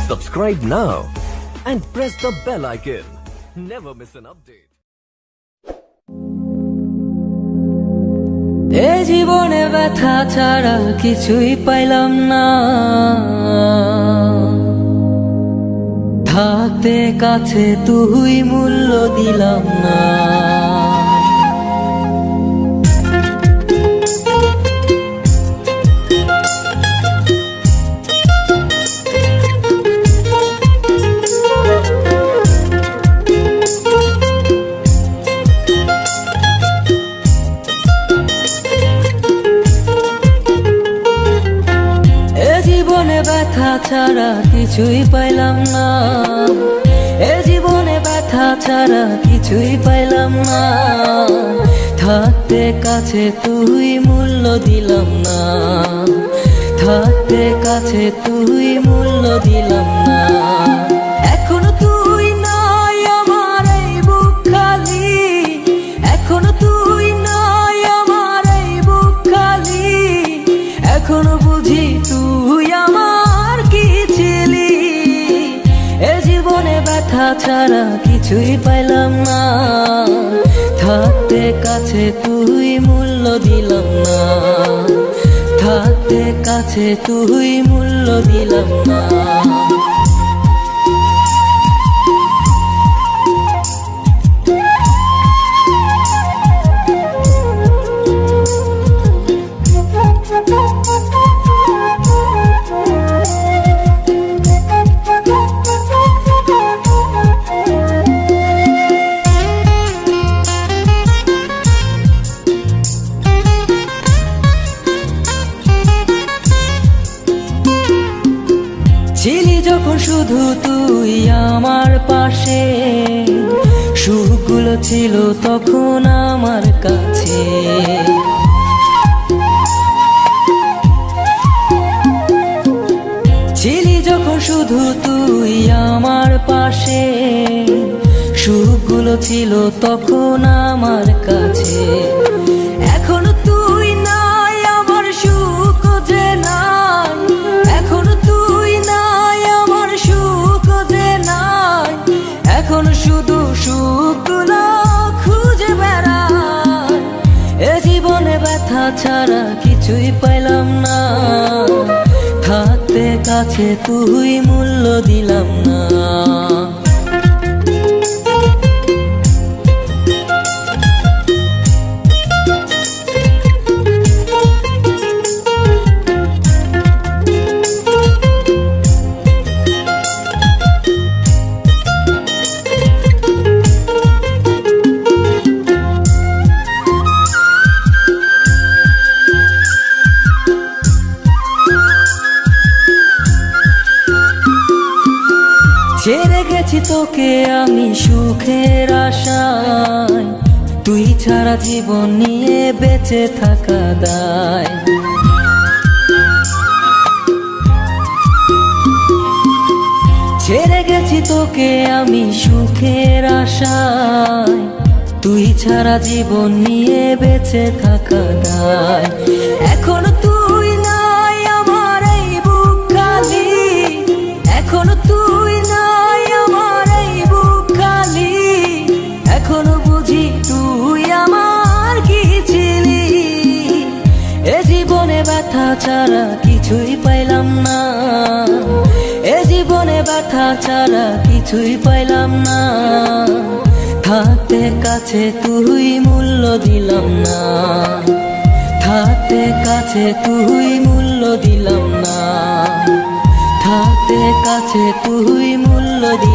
Subscribe now and press the bell icon. Never miss an update. এ জীবনে ব্যথা ছাড়া কিছুই পাইলাম না, থাকতে কাছে তুই মূল্য দিলাম না। ব্যথা ছাড়া কিছুই পাইলাম না, এ জীবনে ব্যথা ছাড়া কিছুই পাইলাম না, থাকতে কাছে তুই মূল্য দিলাম না, থাকতে কাছে তুই মূল্য দিলাম না। এখনো তুই নাই আমার এই বুক খালি, এখনো তুই নাই আমার এই বুক খালি, এখনো বুঝি তুই আমার কি ছিলি। এ জীবনে ব্যথা ছাড়া কিছুই পাইলাম না, থাকতে কাছে তুই মূল্য দিলাম না, থাকতে কাছে তুই মূল্য দিলাম না। ছিলি যখন শুধু তুই আমার পাশে, সুখগুলো ছিল তখন আমার কাছে, ছিলি যখন শুধু তুই আমার পাশে, সুখগুলো ছিল তখন আমার কাছে। এখনো তুই নাই আমার সুখ যে নাই, এখনো তুই নাই আমার সুখ যে নাই, এখন শুধু সুখগুলো খুঁজে বেড়াই। এ জীবনে ব্যথা ছাড়া কিছুই পাইলাম না, থাকতে কাছে তুই মূল্য দিলাম না। ছেড়ে গেছি তোকে আমি সুখের আশায়, তুই ছাড়া জীবন নিয়ে বেঁচে থাকা দায়। ছেড়ে গেছি তোকে আমি সুখের আশায়, তুই ছাড়া জীবন নিয়ে বেঁচে থাকা দায়। এখনো তুই নাই আমার এই বুক খালি, এখনো তুই নাই আমার এই বুক খালি, এখনো বুঝি তুই আমার কি ছিলি। এ জীবনে ব্যথা ছাড়া কিছুই পাইলাম না, এ জীবনে ব্যথা ছাড়া কিছুই পাইলাম না, থাকতে কাছে তুই মূল্য দিলাম না, থাকতে কাছে তুই মূল্য দিলাম না, থাকতে কাছে তুই মূল্য দিলাম না।